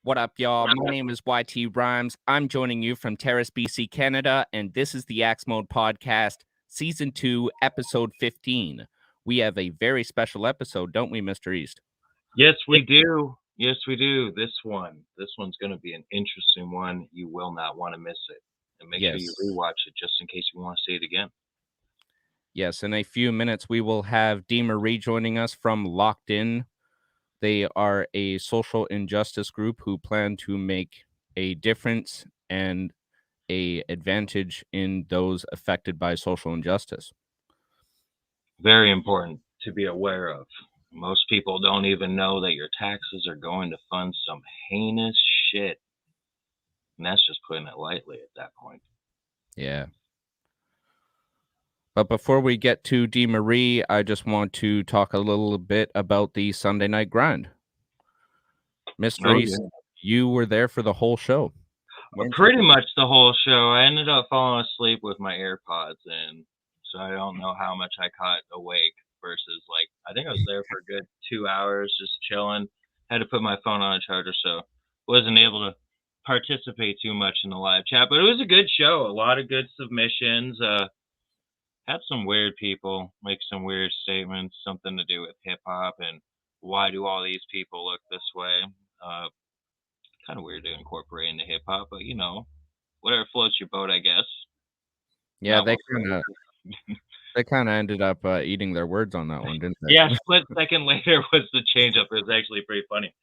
What up, y'all? My name is YT Rhymes. I'm joining you from Terrace, BC, Canada, and this is the Axe Mode Podcast, Season 2, Episode 15. We have a very special episode, don't we, Mr. East? Yes, we do. Yes, we do. This one's going to be an interesting one. You will not want to miss it. And make sure you rewatch it just in case you want to see it again. Yes, in a few minutes, we will have Dee Marie joining us from Locked In. They are a social injustice group who plan to make a difference and a advantage in those affected by social injustice. Very important to be aware of. Most people don't even know that your taxes are going to fund some heinous shit. And that's just putting it lightly at that point. Yeah. But before we get to Dee Marie, I just want to talk a little bit about the Sunday Night Grind. Mr. East, you were there for the whole show. Pretty much the whole show. I ended up falling asleep with my AirPods in, so I don't know how much I caught awake versus, like, I think I was there for a good 2 hours just chilling. Had to put my phone on a charger, so wasn't able to participate too much in the live chat. But it was a good show. A lot of good submissions. Had some weird people make some weird statements, something to do with hip-hop and why do all these people look this way. Kind of weird to incorporate into hip hop, but whatever floats your boat, I guess. Yeah, they kind of ended up eating their words on that one, didn't they? Yeah, split second later was the change up. It was actually pretty funny.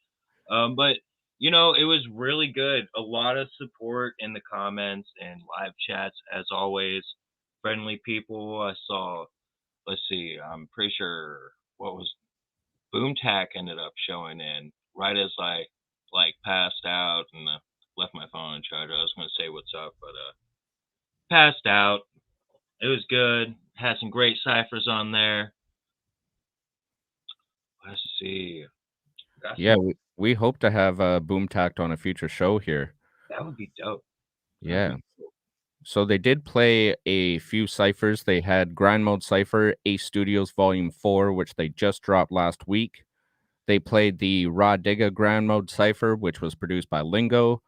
But it was really good. A lot of support in the comments and live chats, as always. Friendly people. I saw. Let's see. I'm pretty sure Boomtack ended up showing in right as I passed out and left my phone on charger. I was going to say what's up, but passed out. It was good. Had some great ciphers on there. Let's see. Yeah, we hope to have Boomtack on a future show here. That would be dope. Yeah. So they did play a few ciphers. They had Grind Mode Cypher, Ace Studios Volume 4, which they just dropped last week. They played the Raw Digga Grind Mode Cypher, which was produced by Lingo.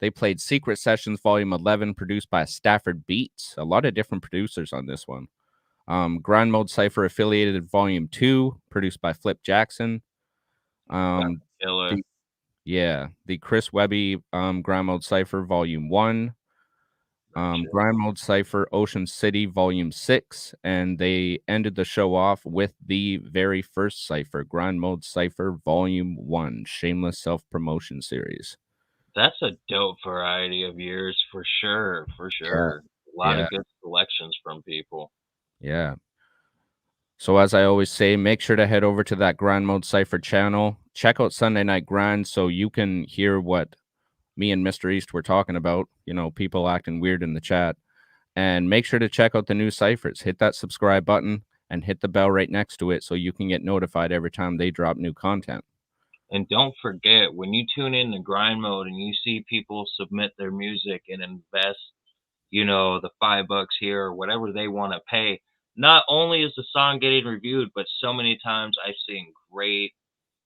They played Secret Sessions Volume 11, produced by Stafford Beats. A lot of different producers on this one. Grind Mode Cypher Affiliated Volume 2, produced by Flip Jackson. The Chris Webby Grind Mode Cypher Volume 1. Grind Mode Cypher Ocean City Volume 6, and they ended the show off with the very first cypher, Grind Mode Cypher Volume 1, Shameless Self-Promotion Series. That's a dope variety of years for sure. A lot of good selections from people. Yeah. So as I always say, make sure to head over to that Grind Mode Cypher channel. Check out Sunday Night Grind so you can hear what me and Mr. East were talking about, people acting weird in the chat. And make sure to check out the new ciphers. Hit that subscribe button and hit the bell right next to it so you can get notified every time they drop new content. And don't forget, when you tune in to Grind Mode and you see people submit their music and invest, the $5 here or whatever they want to pay, not only is the song getting reviewed, but so many times I've seen great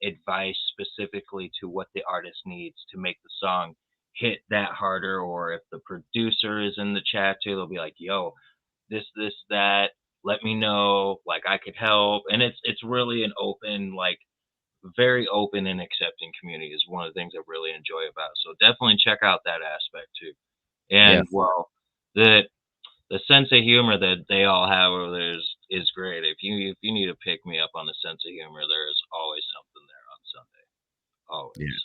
advice specifically to what the artist needs to make the song hit that harder. Or if the producer is in the chat too, they'll be like, yo, this, that, let me know, like I could help. And it's really an open, very open and accepting community is one of the things I really enjoy about it. So definitely check out that aspect too. And the sense of humor that they all have over there is great. If you need to pick me up on the sense of humor, there is always something there on Sunday. Always.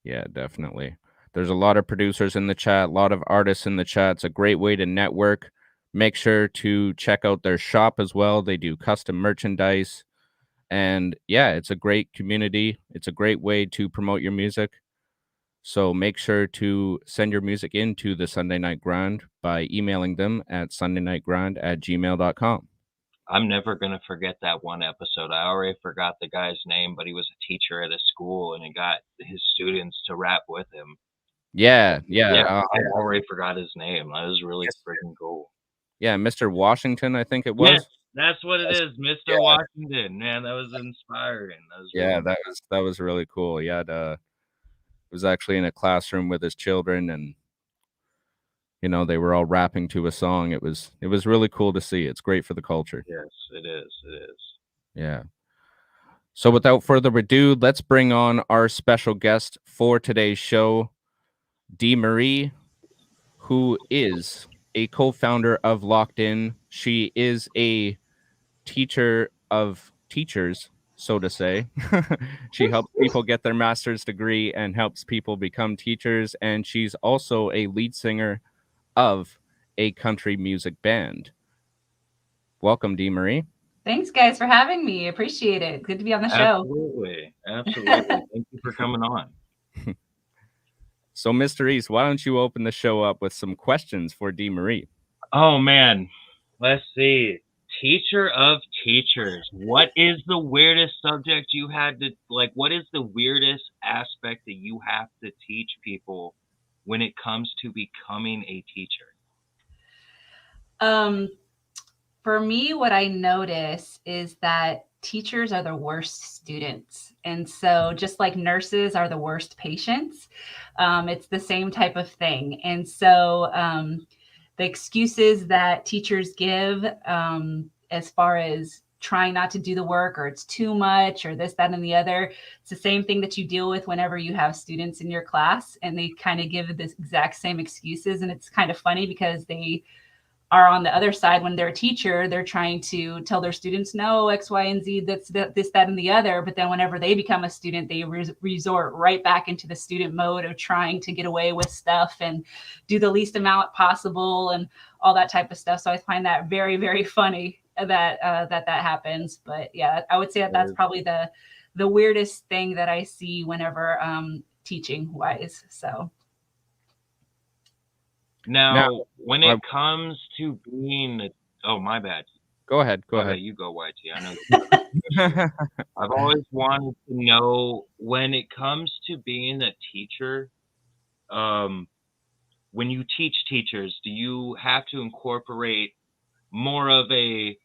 Yeah, definitely. There's a lot of producers in the chat, a lot of artists in the chat. It's a great way to network. Make sure to check out their shop as well. They do custom merchandise. And yeah, it's a great community. It's a great way to promote your music. So make sure to send your music into the Sunday Night Grind by emailing them at sundaynightgrind@gmail.com. I'm never going to forget that one episode. I already forgot the guy's name, but he was a teacher at a school and he got his students to rap with him. Yeah. I already forgot his name. That was really freaking cool. Yeah, Mr. Washington, I think it was. Yes, that's what it is, Mr. Washington. Man, that was inspiring. That was really cool. He had was actually in a classroom with his children, and they were all rapping to a song. It was really cool to see. It's great for the culture. Yes, it is. It is. Yeah. So without further ado, let's bring on our special guest for today's show, Dee Marie, who is a co-founder of Locked In. She is a teacher of teachers, so to say. She helps people get their master's degree and helps people become teachers, and she's also a lead singer of a country music band. Welcome, Dee Marie. Thanks, guys, for having me. Appreciate it. Good to be on the show. Absolutely. Absolutely. Thank you for coming on. So, Mr. East, why don't you open the show up with some questions for Dee Marie? Oh, man. Let's see. Teacher of teachers. What is the weirdest subject you had to, like, what is the weirdest aspect that you have to teach people when it comes to becoming a teacher? For me, what I notice is that teachers are the worst students. And so, just like nurses are the worst patients, it's the same type of thing. And so, the excuses that teachers give, as far as trying not to do the work, or it's too much, or this, that, and the other, it's the same thing that you deal with whenever you have students in your class, and they kind of give this exact same excuses. And it's kind of funny because they are on the other side. When they're a teacher, they're trying to tell their students, no, X, Y, and Z, that's this, that, and the other. But then whenever they become a student, they resort right back into the student mode of trying to get away with stuff and do the least amount possible and all that type of stuff. So I find that very, very funny that that happens. But yeah, I would say that that's probably the weirdest thing that I see whenever teaching wise. So. Now, when it comes to being oh, my bad. Go ahead. Go ahead. You go, YT. I know. I've always wanted to know, when it comes to being a teacher, when you teach teachers, do you have to incorporate more of a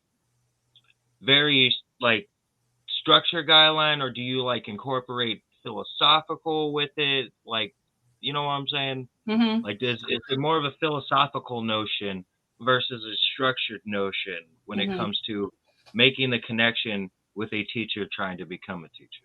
very like structure guideline, or do you like incorporate philosophical with it? Like, you know what I'm saying? Mm-hmm. Like, is it more of a philosophical notion versus a structured notion when it comes to making the connection with a teacher trying to become a teacher?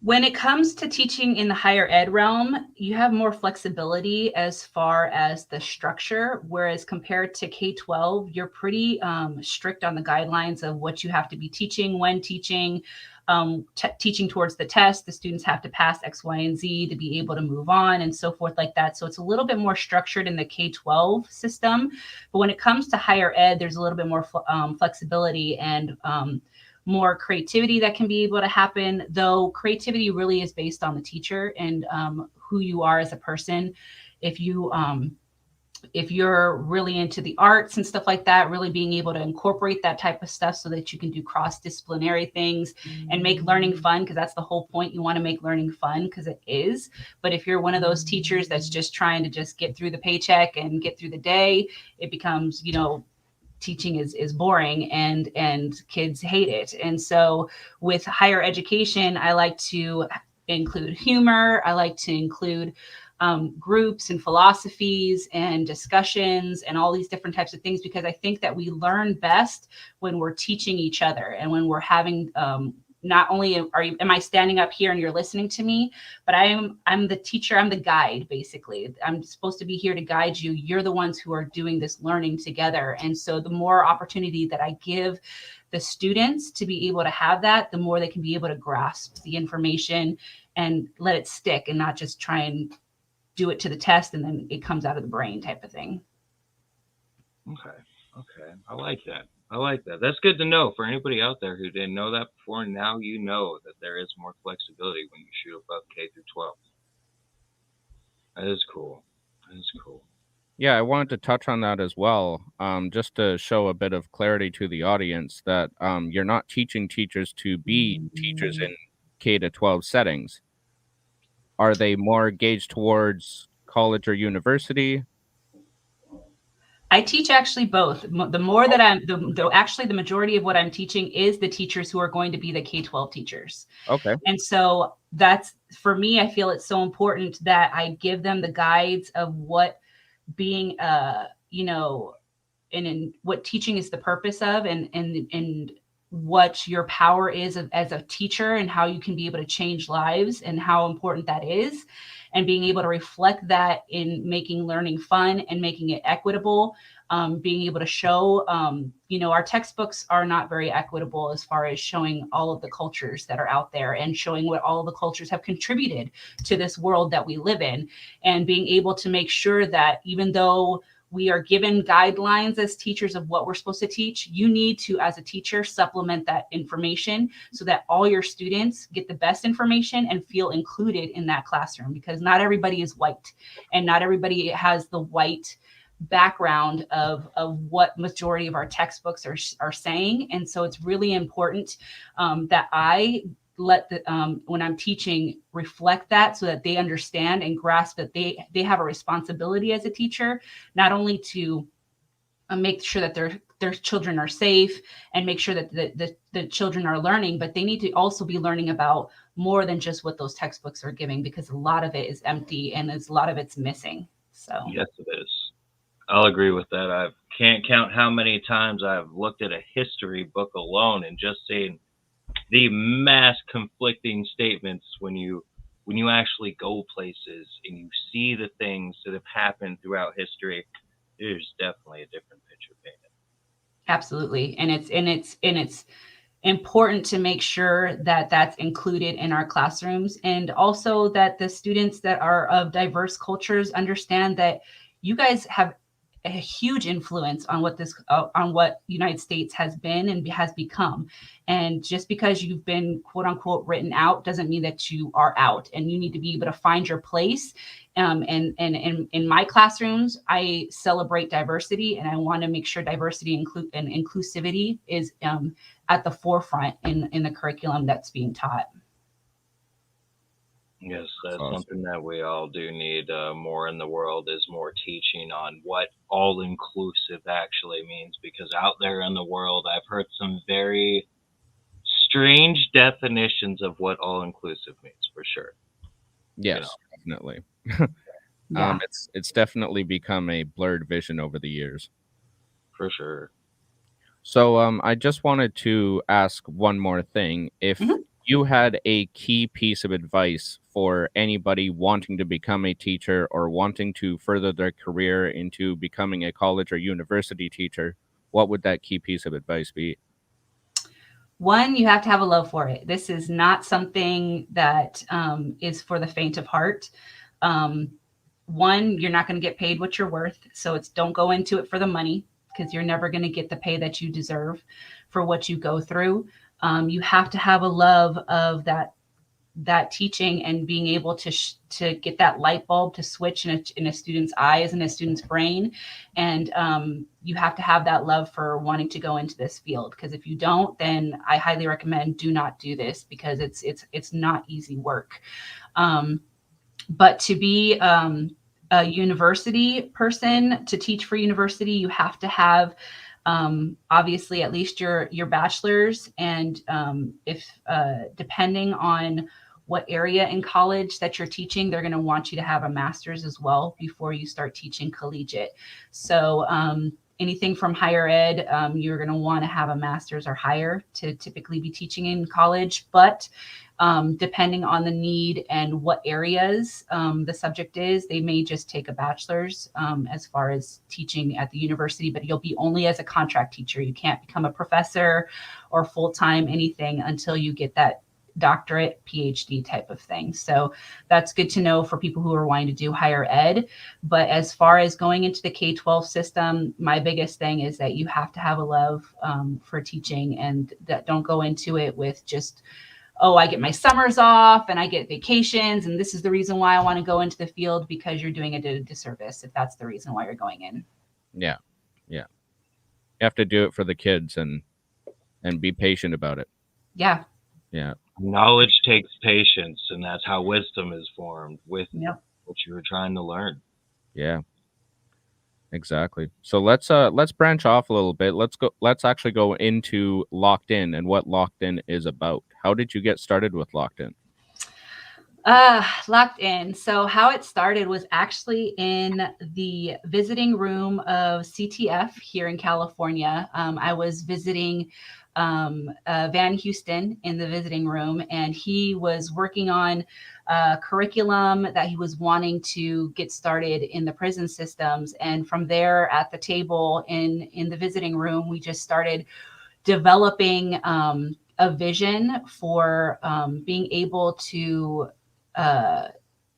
When it comes to teaching in the higher ed realm, you have more flexibility as far as the structure, whereas compared to K-12, you're pretty strict on the guidelines of what you have to be teaching, when teaching, teaching towards the test. The students have to pass X, Y, and Z to be able to move on, and so forth like that. So it's a little bit more structured in the K-12 system. But when it comes to higher ed, there's a little bit more flexibility and more creativity that can be able to happen, though creativity really is based on the teacher and who you are as a person. If you're really into the arts and stuff like that, really being able to incorporate that type of stuff so that you can do cross-disciplinary things and make learning fun, because that's the whole point. You want to make learning fun, because it is. But if you're one of those teachers that's just trying to just get through the paycheck and get through the day, it becomes, teaching is boring, and kids hate it. And so with higher education, I like to include humor. I like to include groups and philosophies and discussions and all these different types of things, because I think that we learn best when we're teaching each other and when we're having not only am I standing up here and you're listening to me, but I'm the teacher, I'm the guide, basically. I'm supposed to be here to guide you. You're the ones who are doing this learning together. And so the more opportunity that I give the students to be able to have that, the more they can be able to grasp the information and let it stick, and not just try and do it to the test and then it comes out of the brain type of thing. Okay. I like that. That's good to know for anybody out there who didn't know that before. Now you know that there is more flexibility when you shoot above K through 12. That is cool. Yeah, I wanted to touch on that as well, just to show a bit of clarity to the audience that you're not teaching teachers to be teachers in K to 12 settings. Are they more gauged towards college or university? I teach actually both. The more that actually the majority of what I'm teaching is the teachers who are going to be the K-12 teachers. Okay. And so that's, for me, I feel it's so important that I give them the guides of what being, and what teaching is the purpose of, and what your power is as a teacher, and how you can be able to change lives, and how important that is, and being able to reflect that in making learning fun and making it equitable. Being able to show, our textbooks are not very equitable as far as showing all of the cultures that are out there, and showing what all of the cultures have contributed to this world that we live in, and being able to make sure that even though we are given guidelines as teachers of what we're supposed to teach, you need to, as a teacher, supplement that information so that all your students get the best information and feel included in that classroom, because not everybody is white, and not everybody has the white background of what majority of our textbooks are saying. And so it's really important that I let the when I'm teaching, reflect that, so that they understand and grasp that they have a responsibility as a teacher, not only to make sure that their children are safe, and make sure that the children are learning, but they need to also be learning about more than just what those textbooks are giving, because a lot of it is empty, and a lot of it's missing. So Yes, it is. I'll agree with that. I can't count how many times I've looked at a history book alone and just seen the mass conflicting statements when you actually go places and you see the things that have happened throughout history. There's definitely a different picture painted. absolutely. And it's important to make sure that that's included in our classrooms, and also that the students that are of diverse cultures understand that you guys have a huge influence on what United States has been and has become. And just because you've been quote unquote written out doesn't mean that you are out, and you need to be able to find your place. And in my classrooms, I celebrate diversity, and I want to make sure diversity and inclusivity is at the forefront in the curriculum that's being taught. Yes, That's that's awesome. something that we all do need more in the world, is more teaching on what all inclusive actually means. Because out there in the world, I've heard some very strange definitions of what all inclusive means for sure. You know, Yes, definitely. Yeah. It's definitely become a blurred vision over the years. for sure. So, I just wanted to ask one more thing. If Mhm. you had a key piece of advice for anybody wanting to become a teacher or wanting to further their career into becoming a college or university teacher, what would that key piece of advice be? One, you have to have a love for it. This is not something that is for the faint of heart. Um, One, you're not going to get paid what you're worth. So it's, don't go into it for the money, because you're never going to get the pay that you deserve for what you go through. You have to have a love of that teaching, and being able to get that light bulb to switch in a student's eyes and a student's brain. And you have to have that love for wanting to go into this field, because if you don't, then I highly recommend do not do this, because it's not easy work. um, but to be a university person, to teach for university, you have to have obviously at least your bachelor's, and if depending on what area in college that you're teaching, they're going to want you to have a master's as well before you start teaching collegiate. So anything from higher ed, you're going to want to have a master's or higher to typically be teaching in college. But depending on the need and what areas the subject is, they may just take a bachelor's as far as teaching at the university, but you'll be only as a contract teacher. You can't become a professor or full-time anything until you get that doctorate, PhD type of thing. So that's good to know for people who are wanting to do higher ed. But as far as going into the K-12 system, my biggest thing is that you have to have a love for teaching, and that don't go into it with just, oh, I get my summers off and I get vacations, and this is the reason why I want to go into the field, because you're doing it a disservice if that's the reason why you're going in. Yeah. Yeah. You have to do it for the kids and be patient about it. Yeah. Yeah. Knowledge takes patience, and that's how wisdom is formed with Yep. what you were trying to learn. Yeah. Exactly. So let's branch off a little bit. Let's actually go into Locked In and what Locked In is about. How did you get started with Locked In? Locked in. So how it started was actually in the visiting room of CTF here in California. I was visiting Van Houston in the visiting room, and he was working on curriculum that he was wanting to get started in the prison systems. And from there, at the table in the visiting room, we just started developing a vision for being able to uh,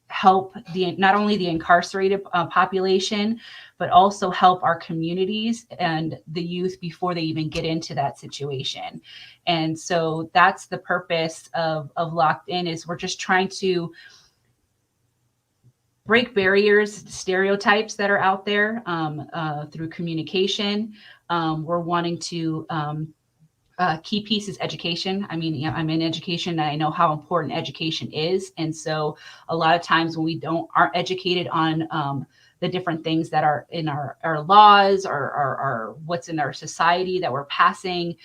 help not only the incarcerated population, but also help our communities and the youth before they even get into that situation. And so that's the purpose of Locked In, is we're just trying to break barriers, stereotypes that are out there through communication. We're wanting to key piece is education. I mean, I'm in education and I know how important education is. And so a lot of times when we aren't educated on the different things that are in our laws or what's in our society that we're passing,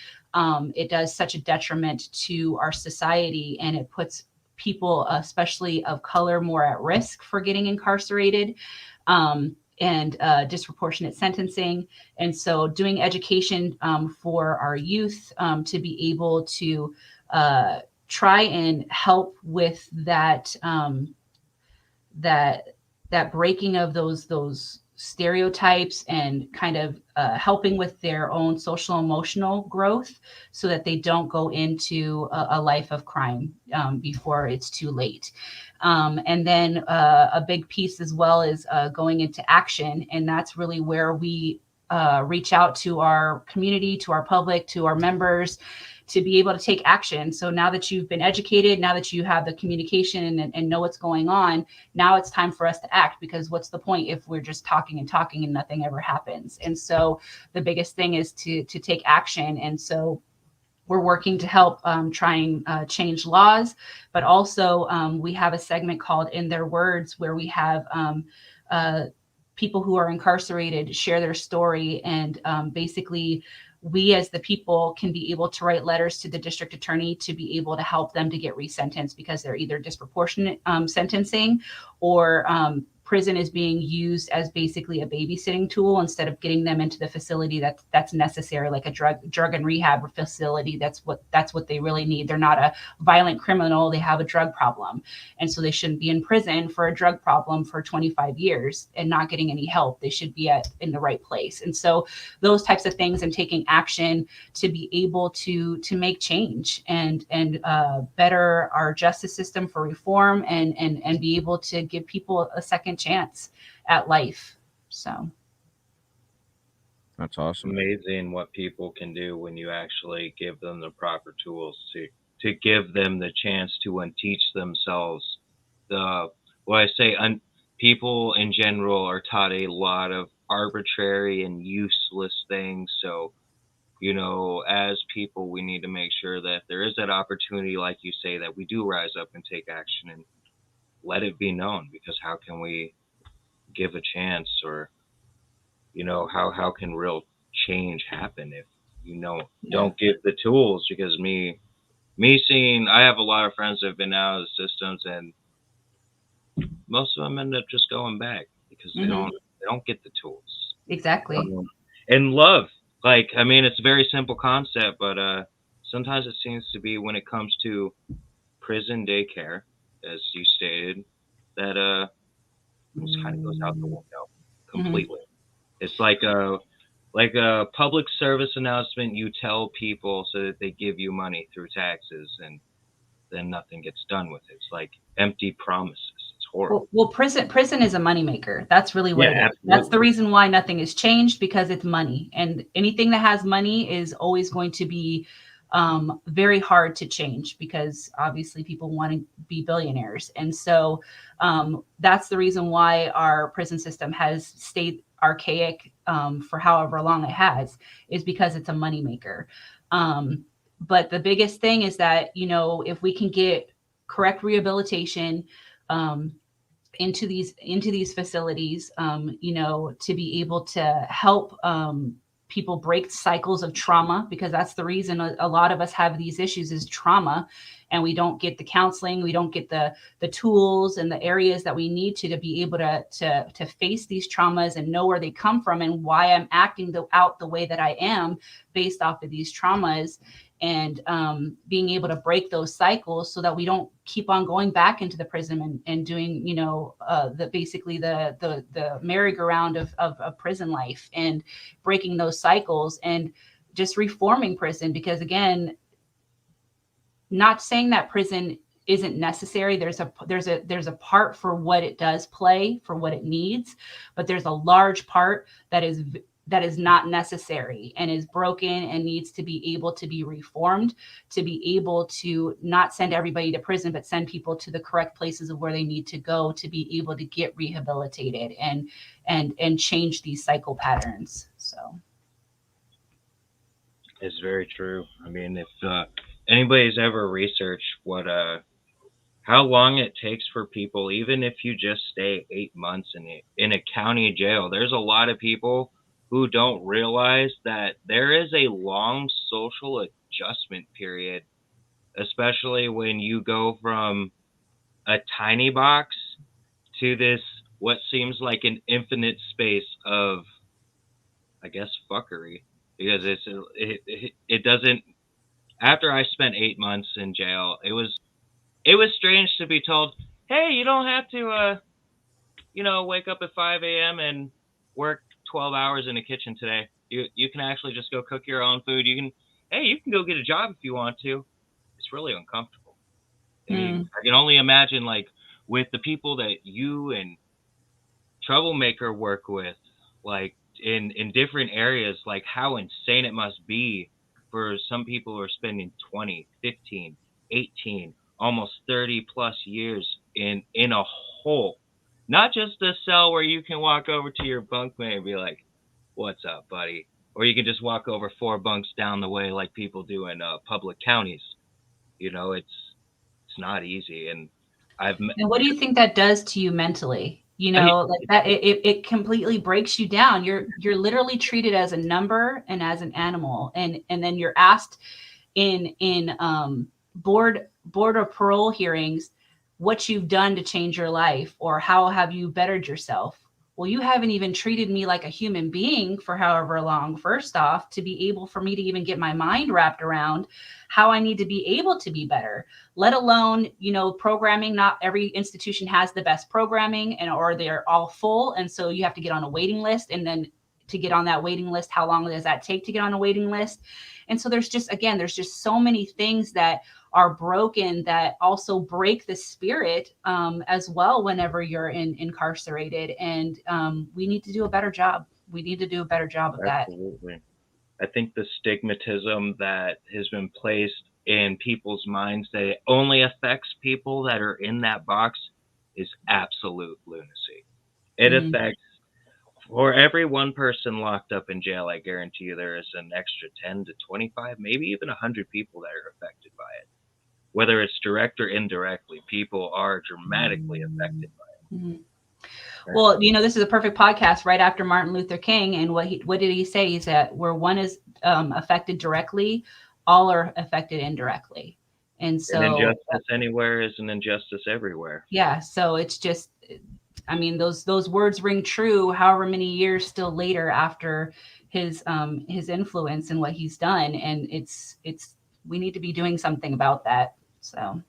it does such a detriment to our society, and it puts people, especially of color, more at risk for getting incarcerated. And disproportionate sentencing. And so doing education for our youth to be able to try and help with that that breaking of those stereotypes, and kind of helping with their own social emotional growth, so that they don't go into a life of crime before it's too late. And then a big piece as well is going into action, and that's really where we reach out to our community, to our public, to our members, to be able to take action. So now that you've been educated, now that you have the communication and know what's going on, now it's time for us to act, because what's the point if we're just talking and talking and nothing ever happens? And so the biggest thing is to take action. And so we're working to help try and change laws, but also we have a segment called In Their Words, where we have people who are incarcerated share their story, and basically we as the people can be able to write letters to the district attorney to be able to help them to get resentenced, because they're either disproportionate sentencing, or prison is being used as basically a babysitting tool instead of getting them into the facility that's necessary, like a drug and rehab facility. That's what they really need. They're not a violent criminal, they have a drug problem, and so they shouldn't be in prison for a drug problem for 25 years and not getting any help. They should be in the right place. And so those types of things, and taking action to be able to make change and better our justice system for reform, and be able to give people a second chance at life. So That's awesome. Amazing what people can do when you actually give them the proper tools to give them the chance to unteach themselves. The Well, I say people in general are taught a lot of arbitrary and useless things. So, as people, we need to make sure that there is that opportunity, like you say, that we do rise up and take action and let it be known. Because how can we give a chance, or how can real change happen if don't give the tools? Because me seeing, I have a lot of friends that have been out of the systems, and most of them end up just going back because they don't get the tools. exactly. And love, like, I mean, it's a very simple concept, but sometimes it seems to be, when it comes to prison daycare, as you stated, that it kind of goes out the window completely. It's like a public service announcement you tell people so that they give you money through taxes, and then nothing gets done with it. It's like empty promises. It's horrible. Well, prison is a moneymaker. That's really what Yeah, it is. That's the absolutely. reason why nothing has changed, because it's money, and anything that has money is always going to be very hard to change, because obviously people want to be billionaires. And so that's the reason why our prison system has stayed archaic for however long it has, is because it's a moneymaker. But the biggest thing is that, if we can get correct rehabilitation, um, into these facilities, to be able to help people break cycles of trauma, because that's the reason a lot of us have these issues is trauma, and we don't get the counseling, we don't get the tools and the areas that we need to be able to face these traumas and know where they come from and why I'm acting out the way that I am based off of these traumas, and being able to break those cycles so that we don't keep on going back into the prison and doing, the merry-go-round of prison life, and breaking those cycles and just reforming prison. Because again, not saying that prison isn't necessary. There's a part for what it does play, for what it needs, but there's a large part that is not necessary and is broken and needs to be able to be reformed, to be able to not send everybody to prison, but send people to the correct places of where they need to go to be able to get rehabilitated and change these cycle patterns. So It's very true. I mean, if anybody's ever researched how long it takes for people, even if you just stay 8 months in a county jail, there's a lot of people who don't realize that there is a long social adjustment period, especially when you go from a tiny box to this what seems like an infinite space of, I guess, fuckery. Because it doesn't. After I spent 8 months in jail, it was strange to be told, hey, you don't have to wake up at 5 a.m. and work 12 hours in the kitchen today. You can actually just go cook your own food. You can go get a job if you want to. It's really uncomfortable. I mean, I can only imagine, like, with the people that you and Troublemaker work with, like, in different areas, like, how insane it must be for some people who are spending 20, 15, 18, almost 30 plus years in a hole. Not just a cell where you can walk over to your bunkmate and be like, what's up, buddy? Or you can just walk over 4 bunks down the way like people do in public counties. It's not easy. And what do you think that does to you mentally? Like that, it completely breaks you down. You're literally treated as a number and as an animal. And then you're asked in board of parole hearings what you've done to change your life, or how have you bettered yourself. Well, you haven't even treated me like a human being for however long, first off, to be able for me to even get my mind wrapped around how I need to be able to be better, let alone, programming. Not every institution has the best programming, or they're all full. And so you have to get on a waiting list. And then to get on that waiting list, how long does that take to get on a waiting list? And so there's just so many things that are broken that also break the spirit as well whenever you're incarcerated. And we need to do a better job. We need to do a better job of that. Absolutely. I think the stigmatism that has been placed in people's minds that it only affects people that are in that box is absolute lunacy. It affects, for every one person locked up in jail, I guarantee you there is an extra 10 to 25, maybe even 100 people that are affected by it. Whether it's direct or indirectly, people are dramatically affected by it. Well, this is a perfect podcast right after Martin Luther King. And what did he say? He said, where one is affected directly, all are affected indirectly. And so an injustice anywhere is an injustice everywhere. Yeah. So it's just, I mean, those words ring true however many years still later after his influence and what he's done. And it's we need to be doing something about that. So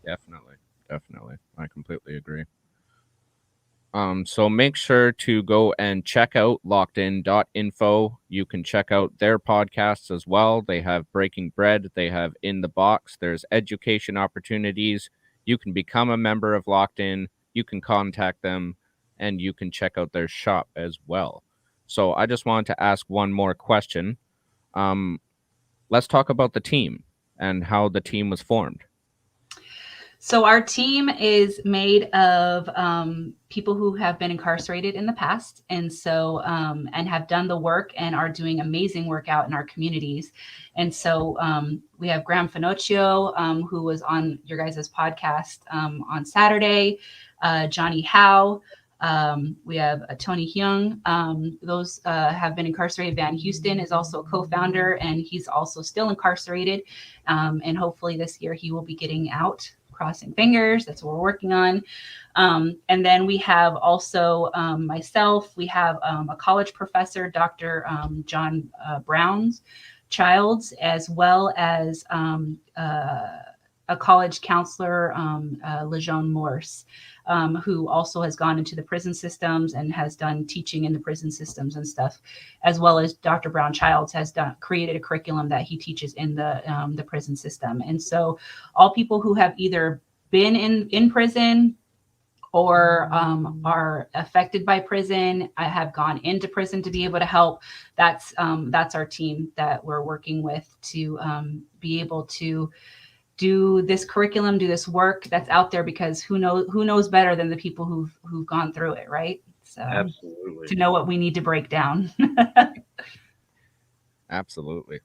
definitely. I completely agree. So make sure to go and check out lockedin.info. You can check out their podcasts as well. They have Breaking Bread. They have In the Box. There's education opportunities. You can become a member of Locked In. You can contact them, and you can check out their shop as well. So I just wanted to ask one more question. Let's talk about the team and how the team was formed. So our team is made of people who have been incarcerated in the past, and so and have done the work and are doing amazing work out in our communities. And so we have Graham Finocchio, who was on your guys' podcast on Saturday. Johnny Howe. We have Tony Hyung. Those have been incarcerated. Van Houston is also a co-founder, and he's also still incarcerated. And hopefully this year he will be getting out. Crossing fingers. That's what we're working on. And then we have also myself. We have a college professor, Dr. John Brown's Childs, as well as a college counselor, LeJean Morse, who also has gone into the prison systems and has done teaching in the prison systems and stuff, as well as Dr. Brown Childs has created a curriculum that he teaches in the prison system. And so all people who have either been in prison or are affected by prison, I have gone into prison to be able to help. That's our team that we're working with to be able to do this curriculum, do this work that's out there, because who knows better than the people who've gone through it, right? So Absolutely. to know what we need to break down. Absolutely.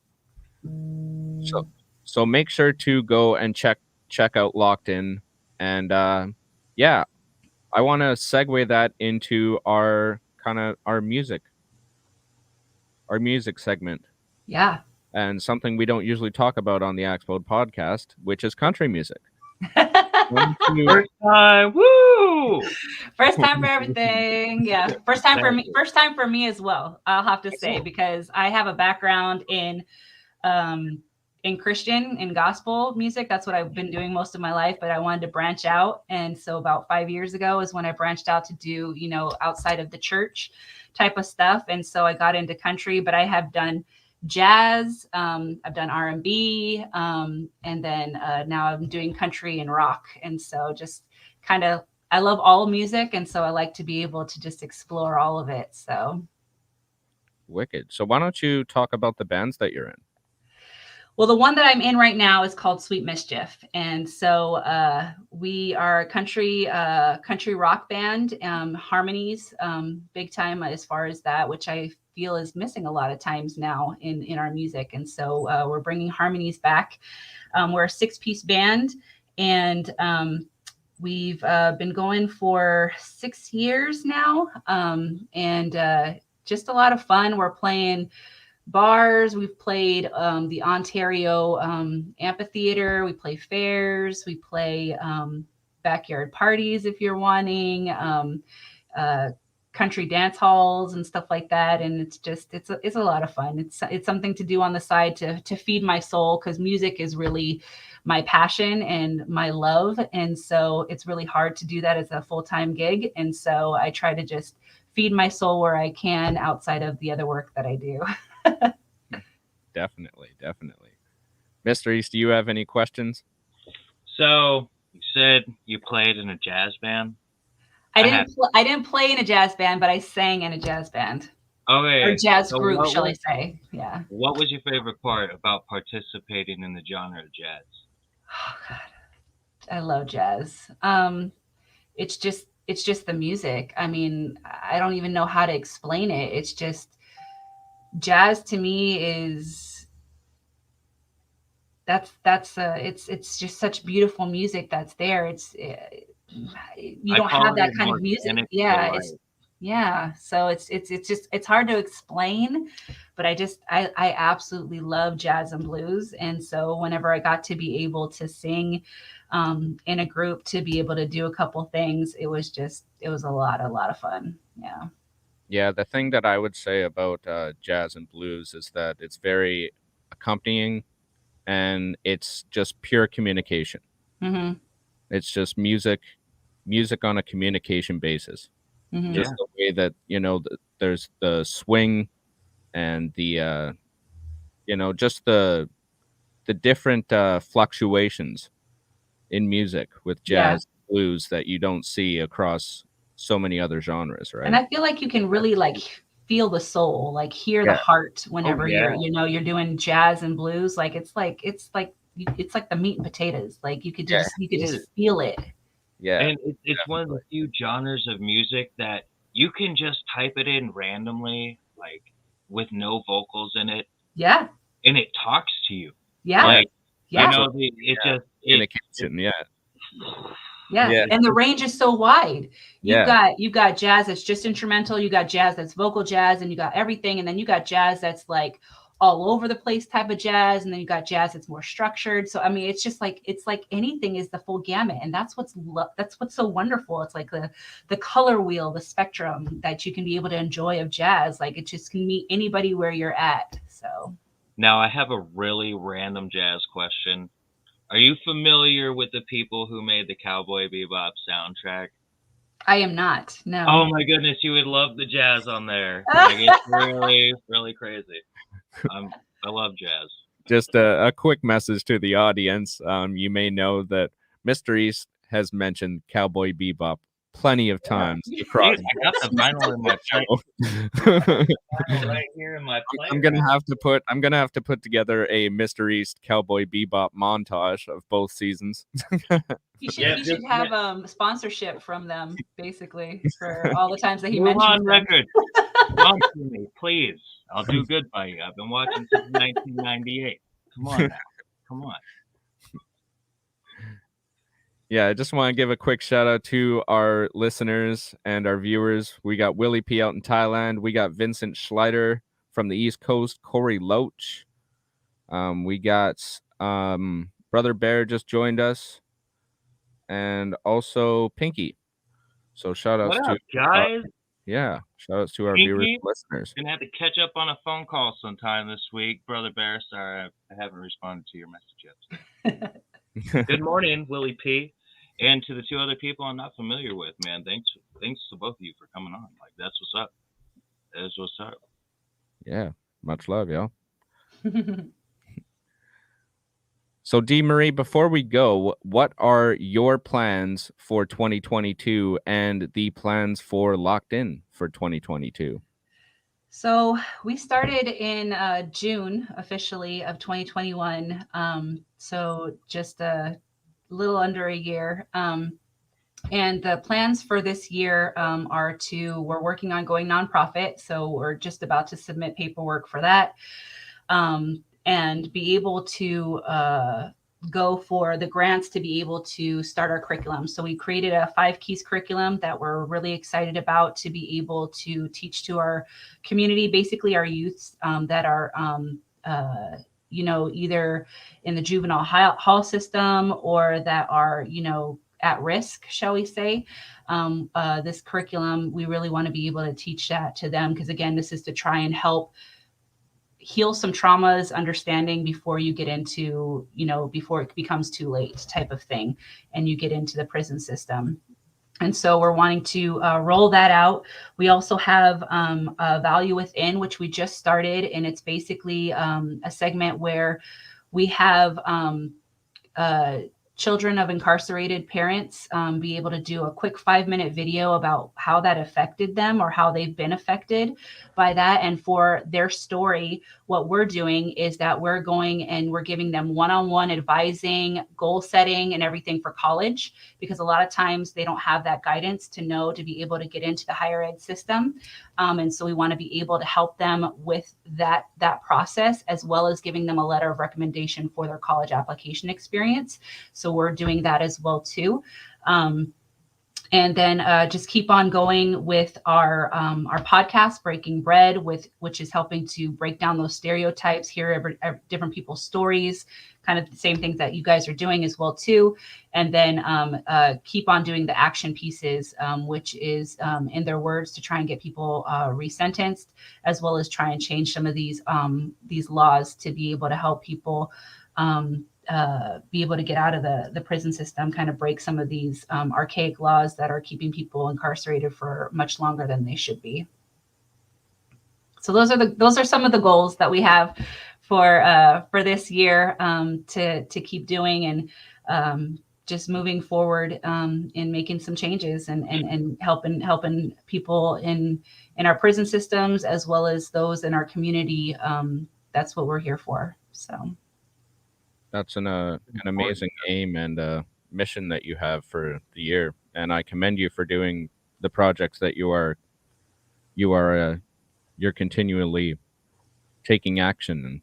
So make sure to go and check out Locked In, and yeah, I want to segue that into our music segment. Yeah. And something we don't usually talk about on the Axpode podcast, which is country music. First time, woo! First time for everything. Yeah. First time for me. First time for me as well, I'll have to say, because I have a background in Christian and gospel music. That's what I've been doing most of my life, but I wanted to branch out. And so about 5 years ago is when I branched out to do, outside of the church type of stuff. And so I got into country, but I have done jazz, I've done R&B, and then now I'm doing country and rock. And so just kind of, I love all music, and so I like to be able to just explore all of it. So wicked. So why don't you talk about the bands that you're in? Well, the one that I'm in right now is called Sweet Mischief. And so we are a country rock band, harmonies, big time as far as that, which I feel is missing a lot of times now in our music. And so we're bringing harmonies back. We're a 6-piece band, and we've been going for 6 years now, and just a lot of fun. We're playing bars. We've played the Ontario amphitheater. We play fairs. We play backyard parties if you're wanting, country dance halls and stuff like that. And it's a lot of fun. It's something to do on the side to feed my soul, because music is really my passion and my love. And so it's really hard to do that as a full-time gig. And so I try to just feed my soul where I can outside of the other work that I do. Definitely. Mr. East, do you have any questions? So you said you played in a jazz band? I didn't play in a jazz band, but I sang in a jazz band. Okay. Or jazz group, shall I say. Yeah. What was your favorite part about participating in the genre of jazz? Oh, God. I love jazz. It's just the music. I mean, I don't even know how to explain it. It's just, jazz to me is it's just such beautiful music that's there. You don't have that kind of music. Yeah. So it's hard to explain, but I absolutely love jazz and blues. And so whenever I got to be able to sing in a group, to be able to do a couple things, it was a lot of fun. Yeah. Yeah, the thing that I would say about jazz and blues is that it's very accompanying, and it's just pure communication. Mm-hmm. It's just music on a communication basis. Mm-hmm. Just the way that, there's the swing and the, just the different fluctuations in music with jazz, blues that you don't see across so many other genres, right? And I feel like you can really feel the soul, hear the heart whenever you're doing jazz and blues. It's like the meat and potatoes. You could just feel it. Yeah. And it's one of the few genres of music that you can just type it in randomly, with no vocals in it. Yeah. And it talks to you. Yeah. It's just communication. Yeah, Yeah. and the range is so wide. Yeah. You've got jazz that's just instrumental, you got jazz that's vocal jazz, and you got everything, and then you got jazz that's like all over the place type of jazz, and then you got jazz that's more structured. So I mean, it's like anything is the full gamut, and that's what's so wonderful. It's like the color wheel, the spectrum that you can be able to enjoy of jazz. Like it just can meet anybody where you're at. So Now, I have a really random jazz question. Are you familiar with the people who made the Cowboy Bebop soundtrack? I am not. Oh No. my goodness, you would love the jazz on there. Like it's really, really crazy. I love jazz. Just a quick message to the audience. You may know that Mr. East has mentioned Cowboy Bebop plenty of times across. Dude, I got the vinyl in my So, vinyl right here in my player. I'm gonna have to put together a Mr. East Cowboy Bebop montage of both seasons. You should have sponsorship from them, basically, for all the times that he Move mentions on them. record. Sponsor me, please. I'll do good by you. I've been watching since 1998. Come on now. Come on. Yeah, I just want to give a quick shout out to our listeners and our viewers. We got Willie P out in Thailand. We got Vincent Schleider from the East Coast, Corey Loach. We got Brother Bear just joined us, and also Pinky. So shout outs What to up, guys? shout outs to our viewers Pinky? and listeners. Gonna have to catch up on a phone call sometime this week. Brother Bear, sorry I haven't responded to your message yet. Good morning, Willie P. And to the two other people I'm not familiar with, man. Thanks to both of you for coming on. Like that's what's up. That is what's up. Yeah, much love, y'all. So, Dee Marie, before we go, what are your plans for 2022 and the plans for Locked In for 2022? So we started in June officially of 2021. So just a little under a year. And the plans for this year we're working on going nonprofit. So we're just about to submit paperwork for that. And be able to go for the grants to be able to start our curriculum. So we created a 5 keys curriculum that we're really excited about to be able to teach to our community, basically our youths that are either in the juvenile hall system or that are at risk, shall we say. This curriculum, we really want to be able to teach that to them because again, this is to try and help heal some traumas, understanding before you get into, before it becomes too late type of thing, and you get into the prison system. And so we're wanting to roll that out. We also have a Value Within, which we just started, and it's basically a segment where we have children of incarcerated parents be able to do a quick 5-minute video about how that affected them or how they've been affected by that. And for their story, what we're doing is that we're going and we're giving them one-on-one advising, goal setting, and everything for college, because a lot of times they don't have that guidance to know to be able to get into the higher ed system. And so we want to be able to help them with that process, as well as giving them a letter of recommendation for their college application experience. So we're doing that as well too. And then just keep on going with our podcast, Breaking Bread, which is helping to break down those stereotypes, hear different people's stories, kind of the same things that you guys are doing as well too. And then keep on doing the action pieces, which is in their words to try and get people resentenced, as well as try and change some of these laws to be able to help people be able to get out of the prison system, kind of break some of these archaic laws that are keeping people incarcerated for much longer than they should be. So those are some of the goals that we have for this year to keep doing and just moving forward in making some changes and helping people in our prison systems as well as those in our community. That's what we're here for. So. That's an amazing aim and mission that you have for the year, and I commend you for doing the projects that you're continually taking action.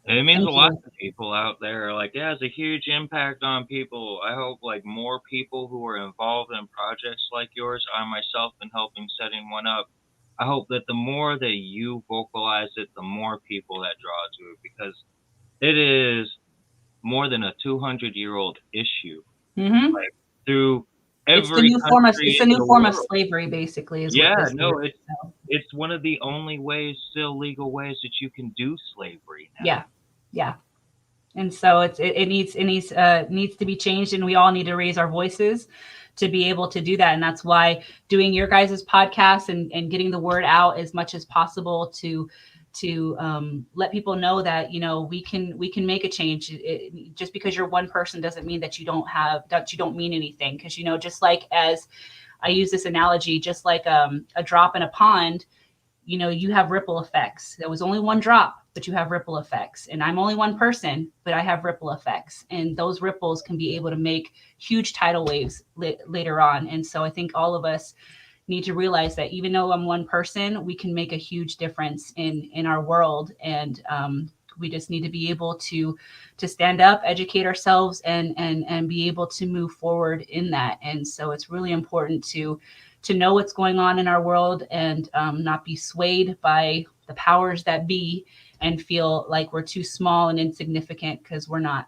And it means Thank a lot you. to people out there. Like, it has a huge impact on people. I hope like more people who are involved in projects like yours. I myself been helping setting one up. I hope that the more that you vocalize it, the more people that draw to it, because it is more than a 200-year-old issue. Hmm. Like, through It's the every new form of country it's a in new the form of world. slavery, basically, is what Yeah, this is. no, So, it's one of the only ways, still legal ways, that you can do slavery now. yeah, yeah. And so it needs to be changed, and we all need to raise our voices to be able to do that. And that's why doing your guys' podcast and getting the word out as much as possible to let people know that, you know, we can make a change. Just because you're one person doesn't mean that you don't mean anything. Because, you know, just like, as I use this analogy, just like a drop in a pond, you know, you have ripple effects. There was only one drop, but you have ripple effects. And I'm only one person, but I have ripple effects. And those ripples can be able to make huge tidal waves later on. And so I think all of us need to realize that even though I'm one person, we can make a huge difference in our world. And we just need to be able to stand up, educate ourselves, and be able to move forward in that. And so it's really important to know what's going on in our world, and not be swayed by the powers that be and feel like we're too small and insignificant, because we're not.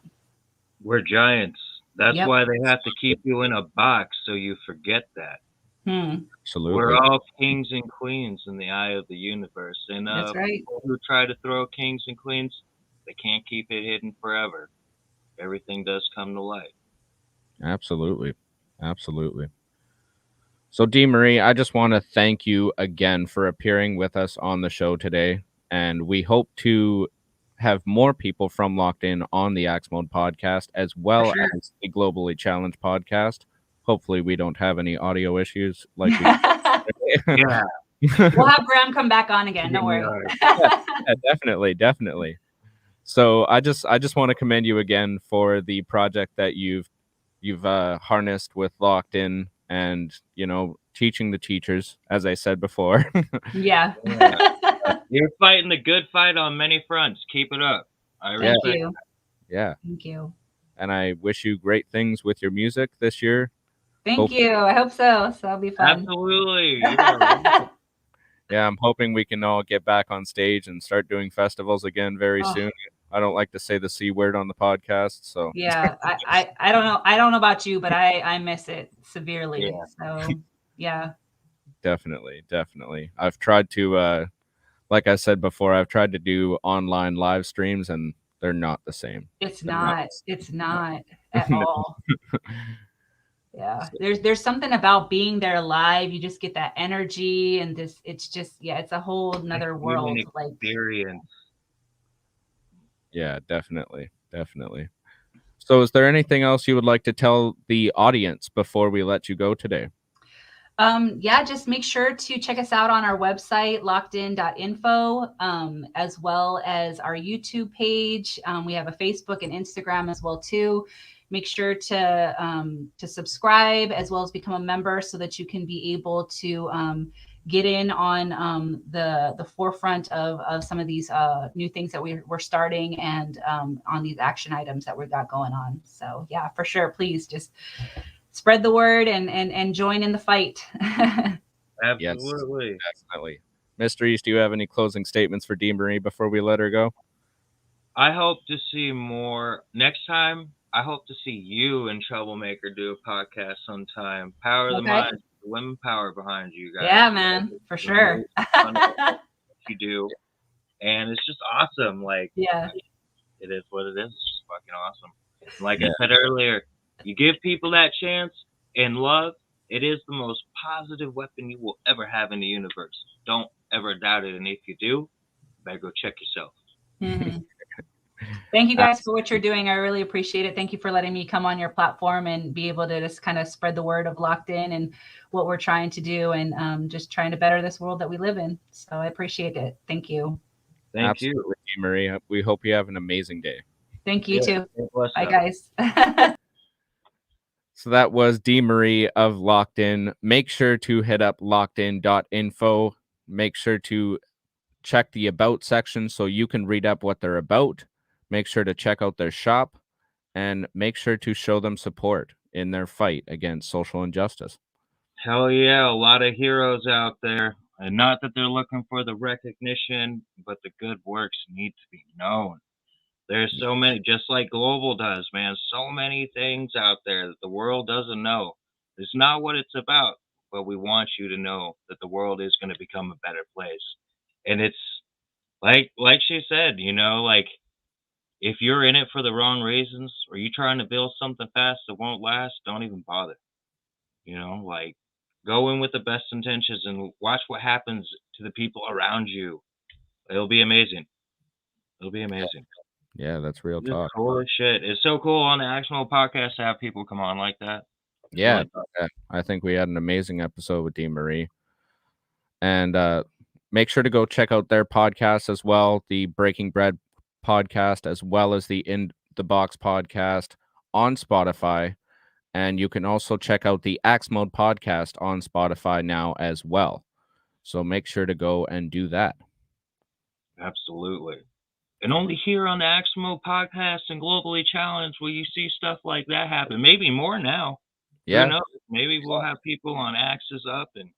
We're giants. That's Yep. why they have to keep you in a box so you forget that. We're Absolutely. all kings and queens in the eye of the universe. And That's right. people who try to throw kings and queens, they can't keep it hidden forever. Everything does come to light. Absolutely. Absolutely. So, Dee Marie, I just want to thank you again for appearing with us on the show today. And we hope to have more people from Locked In on the Axe Mode podcast, as For well sure. as the Globally Challenged podcast. Hopefully, we don't have any audio issues like we Yeah. We'll have Graham come back on again. Don't worry. Yeah, definitely, definitely. So I just want to commend you again for the project that you've harnessed with Locked In, and, you know, teaching the teachers, as I said before. Yeah. Yeah. You're fighting the good fight on many fronts. Keep it up. I Yeah. Thank respect. you. Yeah. Thank you. And I wish you great things with your music this year. Thank you. I hope so. So it'll be fun. Absolutely. You are right. Yeah, I'm hoping we can all get back on stage and start doing festivals again very Oh, soon. I don't like to say the C word on the podcast, so yeah. I don't know. I don't know about you, but I miss it severely. Yeah. So yeah. definitely, definitely. I've tried to like I said before, I've tried to do online live streams, and they're not the same. It's They're not not. the It's same. not at No. all. Yeah. There's something about being there live. You just get that energy, and this it's just, yeah, it's a whole nother Human world. Like, experience. Yeah, definitely, definitely. So, is there anything else you would like to tell the audience before we let you go today? yeah, just make sure to check us out on our website, lockedin.info, as well as our YouTube page. We have a Facebook and Instagram as well too. Make sure to subscribe, as well as become a member, so that you can be able to get in on the forefront of some of these new things that we're starting, and on these action items that we've got going on. So yeah, for sure, please just spread the word and join in the fight. Yes, Absolutely. definitely. Mr. East, do you have any closing statements for Dee Marie before we let her go? I hope to see more next time. I hope to see you and Troublemaker do a podcast sometime. Power the Okay. mind, the women power behind you guys. Yeah, man, for It's sure. amazing what you do, and it's just awesome. Like, Yeah. it is what it is. It's just fucking awesome. And like I said earlier, you give people that chance, and love, it is the most positive weapon you will ever have in the universe. Don't ever doubt it, and if you do, better go check yourself. Mhm. Thank you guys for what you're doing. I really appreciate it. Thank you for letting me come on your platform and be able to just kind of spread the word of Locked In and what we're trying to do, and just trying to better this world that we live in. So I appreciate it. Thank you. Thank you. Absolutely, Dee Marie. We hope you have an amazing day. Thank you too. Bless Bye, up. guys. So that was Dee Marie of Locked In. Make sure to hit up lockedin.info. Make sure to check the about section so you can read up what they're about. make sure to check out their shop and make sure to show them support in their fight against social injustice. Hell yeah, a lot of heroes out there. And not that they're looking for the recognition, but the good works need to be known. There's so many, just like Global does, man, so many things out there that the world doesn't know. It's not what it's about, but we want you to know that the world is going to become a better place. And it's like she said, like if you're in it for the wrong reasons or you're trying to build something fast that won't last, don't even bother. Like go in with the best intentions and watch what happens to the people around you. It'll be amazing. It'll be amazing. Yeah, that's real It's talk. cool as shit. It's so cool on the Actual podcast to have people come on like that. Yeah, I think we had an amazing episode with Dee Marie. And make sure to go check out their podcast as well, the Breaking Bread podcast, as well as the In the Box podcast on Spotify. And you can also check out the Axe Mode podcast on Spotify now as well. So make sure to go and do that. Absolutely. And only here on the Axmo podcast and Globally Challenged will you see stuff like that happen. Maybe more now. Yeah. Who knows? Maybe we'll have people on Axes Up and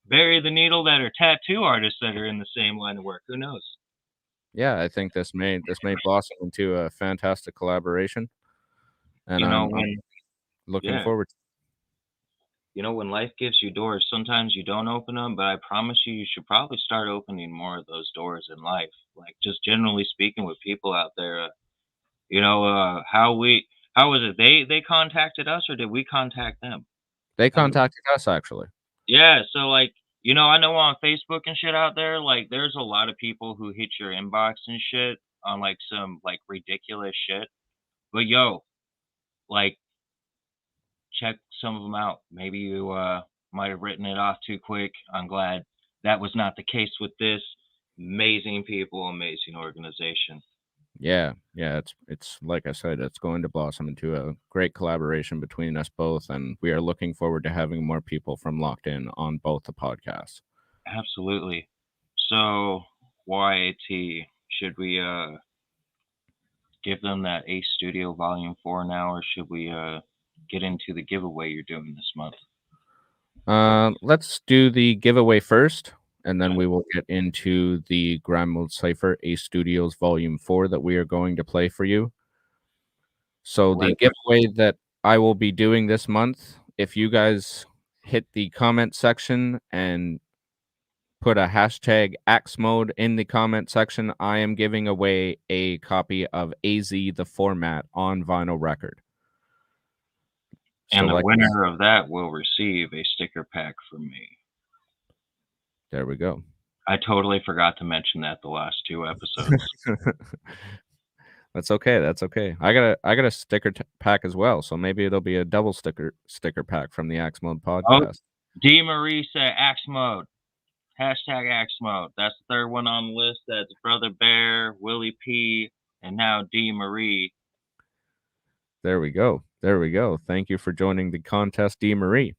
Bury the Needle that are tattoo artists that are in the same line of work. Who knows? Yeah, I think this may blossom into a fantastic collaboration. And I'm looking forward to it. When life gives you doors, sometimes you don't open them, but I promise you should probably start opening more of those doors in life. Like just generally speaking with people out there, how was it? They contacted us or did we contact them? They contacted us actually. Yeah, so like, I know on Facebook and shit out there, like there's a lot of people who hit your inbox and shit on like some like ridiculous shit. But like check some of them out. Maybe you might have written it off too quick. I'm glad that was not the case with this. Amazing people, amazing organization. Yeah, it's like I said, it's going to blossom into a great collaboration between us both, and we are looking forward to having more people from Locked In on both the podcasts. Absolutely. So, YAT, should we give them that Ace Studio Volume 4 now, or should we get into the giveaway you're doing this month? Let's do the giveaway first, and then we will get into the Grind Mode Cypher Ace Studios Volume 4 that we are going to play for you. So the giveaway that I will be doing this month, if you guys hit the comment section and put a hashtag Axe Mode in the comment section, I am giving away a copy of AZ the Format on vinyl record. And the winner of that will receive a sticker pack from me. There we go. I totally forgot to mention that the last 2 episodes. That's okay. That's okay. I got a sticker pack as well, so maybe it'll be a double sticker pack from the Axe Mode podcast. Dee Marie said Axe Mode. Hashtag Axe Mode. That's the third one on the list. That's Brother Bear, Willie P, and now Dee Marie. There we go. There we go. Thank you for joining the contest, Dee Marie.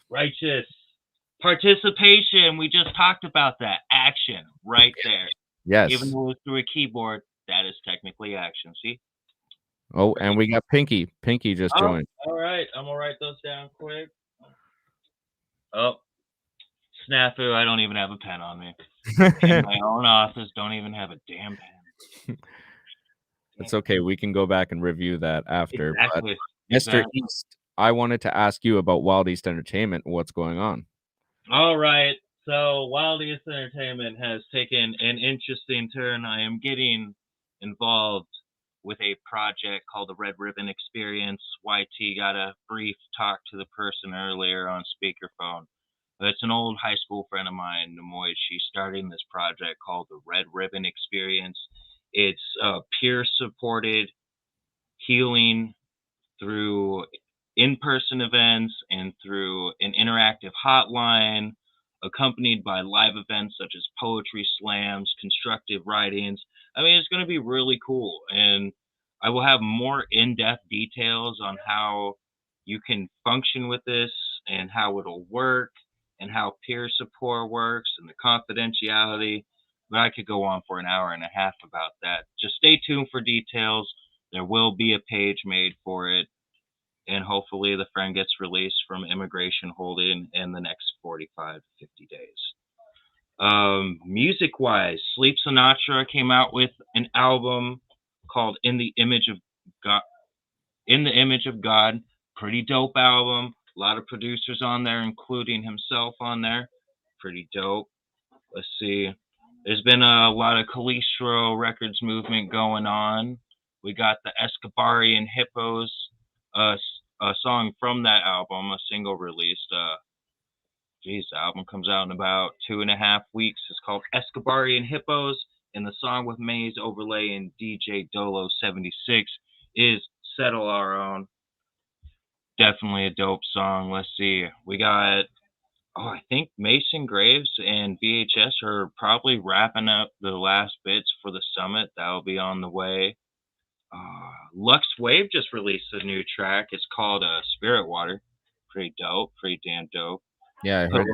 Righteous. Participation. We just talked about that. Action. Right there. Yes. Even though it's through a keyboard, that is technically action. See? Oh, and we got Pinky. Pinky just joined. All right. I'm going to write those down quick. Oh. Snafu, I don't even have a pen on me. In my own office, don't even have a damn pen. It's okay. We can go back and review that after. Exactly. But Mr. East, I wanted to ask you about Wild East Entertainment. What's going on? All right. So Wild East Entertainment has taken an interesting turn. I am getting involved with a project called the Red Ribbon Experience. YT got a brief talk to the person earlier on speakerphone. It's an old high school friend of mine, Nemoy. She's starting this project called the Red Ribbon Experience. It's peer-supported healing through in-person events and through an interactive hotline, accompanied by live events such as poetry slams, constructive writings. I mean, it's going to be really cool. And I will have more in-depth details on how you can function with this and how it'll work and how peer support works and the confidentiality. but I could go on for an hour and a half about that. Just stay tuned for details. There will be a page made for it, and hopefully the friend gets released from immigration holding in the next 45 to 50 days. Music wise, Sleep Sinatra came out with an album called In the Image of God. In the Image of God. Pretty dope album. A lot of producers on there, including himself on there. Pretty dope. Let's see. There's been a lot of Calistro Records movement going on. We got the Escobarian Hippos, a song from that album, a single released. The album comes out in about 2.5 weeks. It's called Escobarian Hippos, and the song with Maze Overlay and DJ Dolo 76 is Settle Our Own. Definitely a dope song. Let's see. We got, I think Mason Graves and VHS are probably wrapping up the last bits for the summit. That'll be on the way. Lux Wave just released a new track. It's called Spirit Water. Pretty dope. Pretty damn dope. Yeah, I heard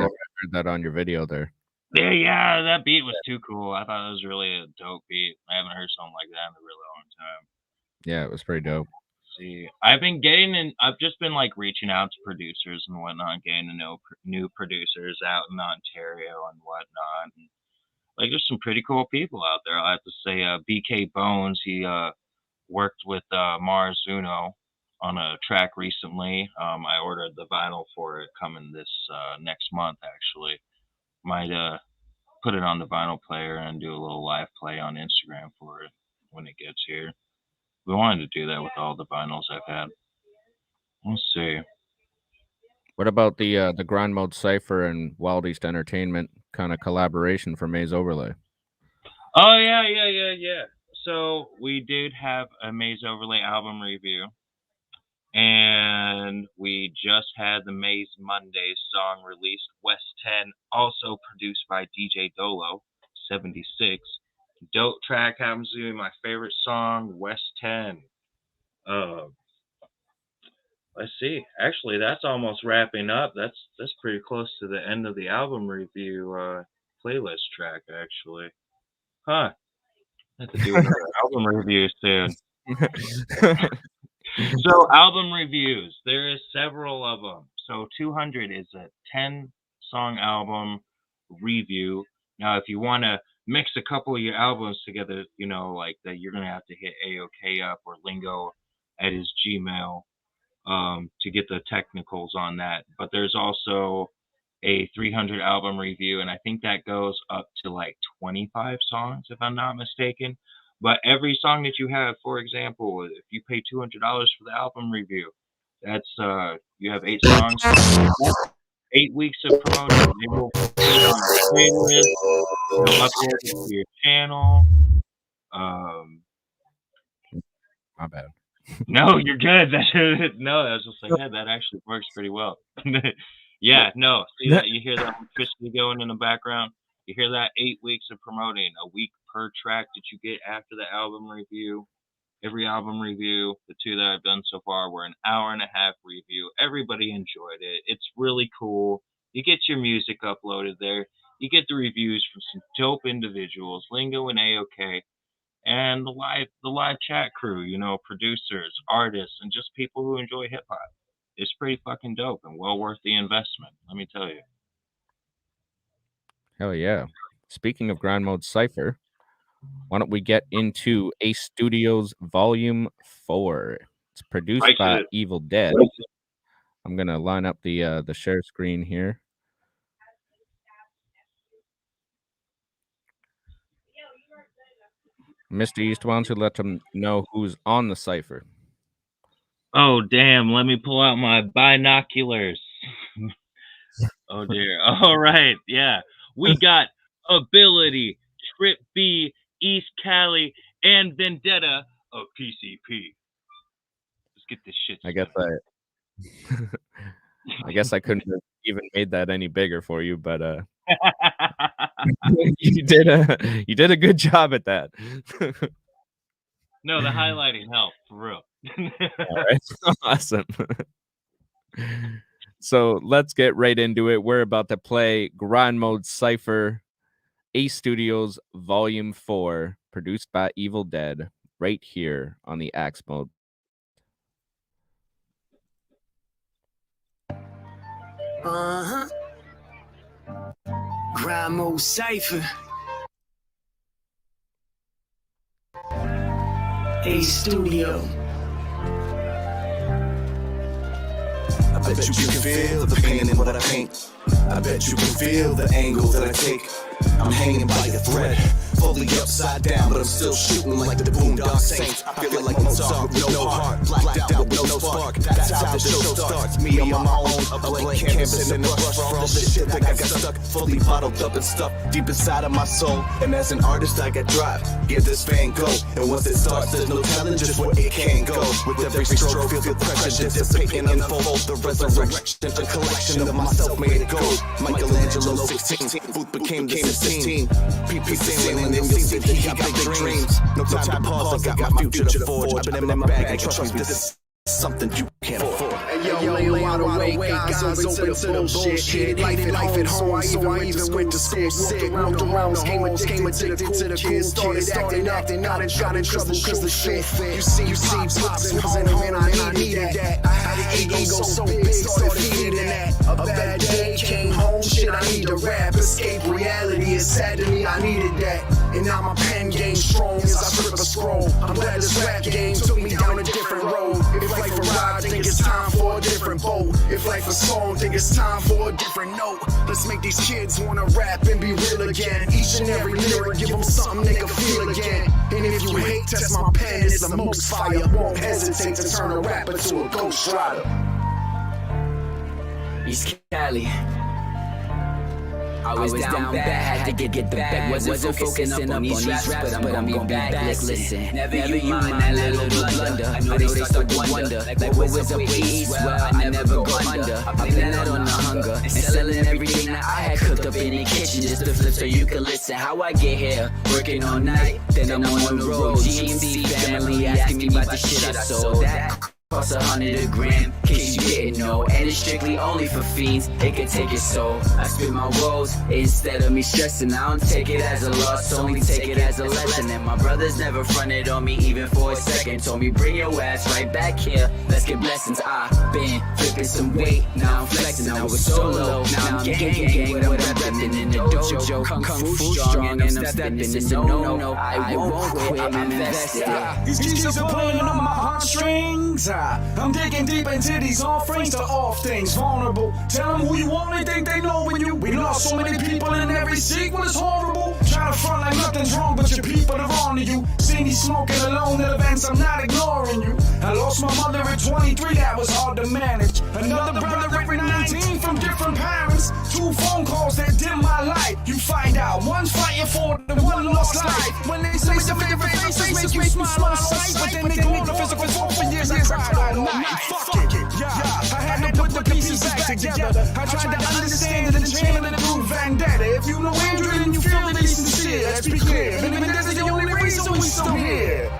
that on your video there. Yeah, that beat was too cool. I thought it was really a dope beat. I haven't heard something like that in a really long time. Yeah, it was pretty dope. See, I've just been like reaching out to producers and whatnot, getting to know new producers out in Ontario and whatnot. And, like, there's some pretty cool people out there. I have to say, BK Bones, he worked with Mars Uno on a track recently. I ordered the vinyl for it coming this next month, actually. Might put it on the vinyl player and do a little live play on Instagram for it when it gets here. We wanted to do that with all the vinyls I've had. Let's see. What about the Grind Mode Cypher and Wild East Entertainment kind of collaboration for Maze Overlay? Oh, yeah. So we did have a Maze Overlay album review. And we just had the Maze Monday song released, West 10, also produced by DJ Dolo, 76. Dope track happens to be my favorite song, West 10. Let's see. Actually, that's almost wrapping up. That's pretty close to the end of the album review playlist track, actually. Huh. I have to do another album review soon. So, album reviews. There is several of them. So 200 is a 10-song album review. Now, if you want to mix a couple of your albums together, like that, you're going to have to hit AOK up or Lingo at his Gmail to get the technicals on that. But there's also a 300 album review, and I think that goes up to like 25 songs, if I'm not mistaken. But every song that you have, for example, if you pay $200 for the album review, that's you have 8 songs, 8 weeks of promotion. They will put it on a playlist. They'll upload it to your channel. My bad. No, you're good. No, I was just like, yeah, that actually works pretty well. Yeah, no. See that? You hear that electricity going in the background? You hear that? 8 weeks of promoting, a week per track that you get after the album review. Every album review, the 2 that I've done so far, were an hour and a half review. Everybody enjoyed it. It's really cool. You get your music uploaded there. You get the reviews from some dope individuals, Lingo and AOK, and the live chat crew, producers, artists, and just people who enjoy hip hop. It's pretty fucking dope and well worth the investment, let me tell you. Hell yeah. Speaking of Grind Mode Cypher, why don't we get into Ace Studios Volume 4? It's produced by Evil Dead. I'm going to line up the share screen here. Mr. East, why don't you let them know who's on the cipher? Oh, damn. Let me pull out my binoculars. Oh, dear. All right. Yeah. We got Ability, Trip B, East Cali, and Vendetta of PCP. Let's get this shit started. I guess I couldn't have even made that any bigger for you, but you did a good job at that. No, the highlighting helped, for real. All right. Awesome. So let's get right into it. We're about to play Grind Mode Cypher, Ace Studios Volume 4, produced by Evil Dead, right here on the Axe Mode. Grind Mode Cypher. Ace Studio. I bet you can feel the pain in what I paint. I bet you can feel the angles that I take. I'm hanging by a thread, fully upside down, but I'm still shooting like the Boondock Saints. I feel like Mozart with no heart, blacked out with no spark. That's how the show starts. Me on my own, a blank canvas and a brush for all the shit that got stuck, fully bottled up and stuffed deep inside of my soul. And as an artist, I got drive. Give this Van Gogh, and once it starts, there's no telling just where it can go. With every stroke, feel the pressure dissipate and unfold. The resurrection, a collection of my self-made gold. Michelangelo 16, Booth became the 16. PP sailing, and then you'll see that he got big dreams. No time to pause, I got my future to forge. I've been in my bag, and trust me, this is something you can't afford. Yo, lay wide awake, guys open to the bullshit. Life at home, so I even went to school. Walked around the rounds, came addicted to the kids. Started acting out and got in trouble cause the shit fit. You see, pops and home, and I needed that. I had an ego so big, started feeding that. A bad day, came home, shit, I need to rap. Escape reality, it's sad to me, I needed that. And now my pen game strong as I flip a scroll. I'm glad this rap game took me down a different road. If life a ride, think it's time for a different boat. If life a song, think it's time for a different note. Let's make these kids wanna rap and be real again. Each and every lyric, give them something they can feel again. And if you hate, test my pen, it's the most fire. Won't hesitate to turn a rapper to a ghost rider. East Cali. I was down bad, had to get the back. Wasn't focusing up on these raps, but I'm gonna be back. Listen, never you mind that little blunder. I know they start to wonder, like what was up with East? Well, I never go under. I blame that on the hunger and selling everything that I had cooked up in the kitchen just to flip so you can listen. How I get here, working all night, then I'm on the road. GMC family asking me about the shit I sold. That cost $100 a gram, case you didn't know. And it's strictly only for fiends, it can take your soul. I spit my woes, instead of me stressing. I don't take it as a loss, only take it as a lesson. And my brothers never fronted on me even for a second. Told me bring your ass right back here, let's get blessings. I been flipping some weight, now I'm flexing. I was solo, now I'm gang, but I'm repping in the dojo. Kung Fu strong and I'm stepping. It's a no, I won't quit, I'm invested. These keys are pulling on my heartstrings. I'm digging deep into these offerings to off things vulnerable. Tell them who you want, they think they know when you. We lost so many people in every sequel, it's horrible. Try to front like nothing's wrong, but your people are on to you. See me smoking alone at events, I'm not ignoring you. I lost my mother at 23, that was hard to manage. Another brother at 19 from different parents. 2 phone calls that dim my light. You find out, one's fighting for the one lost life. When they say some different faces make you smile on sight, but then they go on the physical for years. I cried all night. Fuck it, yeah. I had to put the pieces back together. I tried to understand it and channel it through vendetta. If you know Andrew, then you feel that he's sincere. Let's be clear. Living this is the only reason we still here.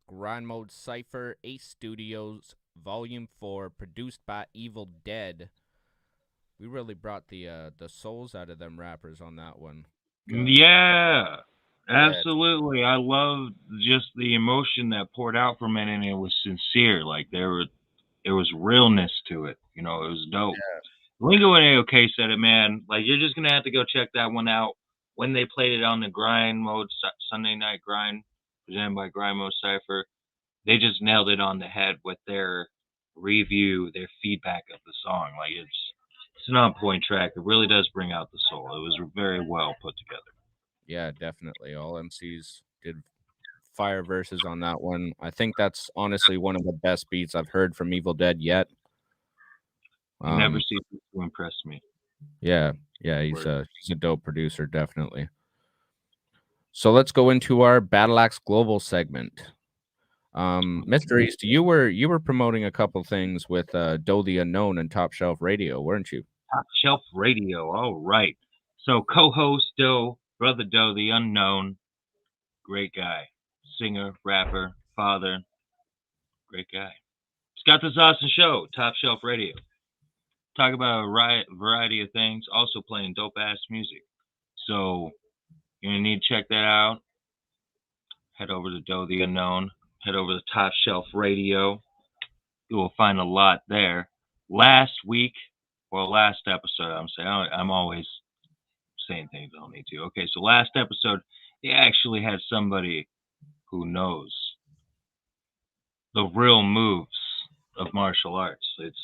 Grind Mode Cypher, Ace Studios, Volume 4, produced by Evil Dead. We really brought the souls out of them rappers on that one. Yeah, absolutely. I loved just the emotion that poured out from it, and it was sincere. Like there was realness to it. You know, it was dope. Yeah. Lingo and AOK said it, man. Like you're just gonna have to go check that one out when they played it on the Grind Mode Sunday Night Grind, presented by Grind Mode Cypher. They just nailed it on the head with their review, their feedback of the song. Like it's an on-point track. It really does bring out the soul. It was very well put together. Yeah, definitely. All MCs did fire verses on that one. I think that's honestly one of the best beats I've heard from Evil Dead yet. Never ceases to impress me. Yeah, he's a dope producer, definitely. So let's go into our Battle Axe Global segment. Mr. East, you were promoting a couple things with Doe the Unknown and Top Shelf Radio, weren't you? Top Shelf Radio, all right. So co-host Doe, brother Doe the Unknown, great guy, singer, rapper, father, great guy. He's got this awesome show, Top Shelf Radio. talk about a variety of things, also playing dope ass music. So you're gonna need to check that out. Head over to Doe the Unknown. Head over to Top Shelf Radio. You will find a lot there. Last week, well, last episode, I'm always saying things I don't need to. Okay, so last episode, they actually had somebody who knows the real moves of martial arts. It's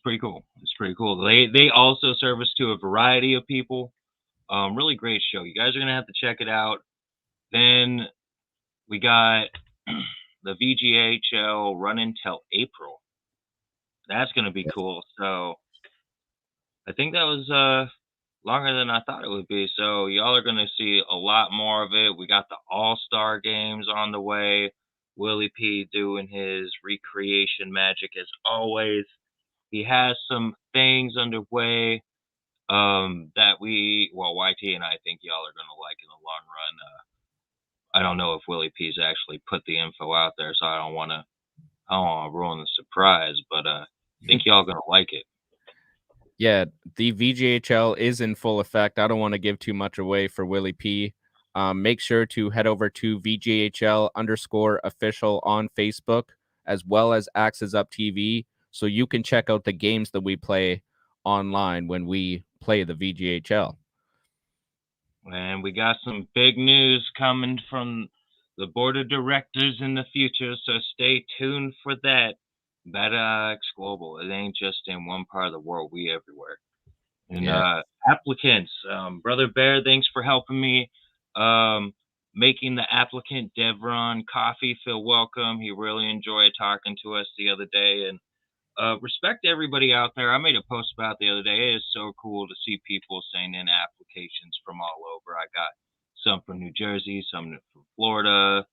pretty cool. It's pretty cool. They also service to a variety of people. Really great show. You guys are gonna have to check it out. Then we got the VGHL running till April. That's gonna be cool. So I think that was longer than I thought it would be. So y'all are gonna see a lot more of it. We got the All-Star games on the way. Willie P doing his recreation magic as always. He has some things underway that YT and I think y'all are gonna like in the long run. I don't know if Willie P's actually put the info out there, so I don't wanna ruin the surprise, but I think y'all gonna like it. Yeah, the VGHL is in full effect. I don't want to give too much away for Willie P. Make sure to head over to VGHL_official on Facebook, as well as Axes Up TV, so you can check out the games that we play online when we play the VGHL. And we got some big news coming from the board of directors in the future, so stay tuned for that. Better X Global. It ain't just in one part of the world, we everywhere. And applicants, Brother Bear, thanks for helping me making the applicant Devron Coffee feel welcome. He really enjoyed talking to us the other day. And respect everybody out there. I made a post about the other day. It is so cool to see people sending in applications from all over. I got some from New Jersey, some from Florida,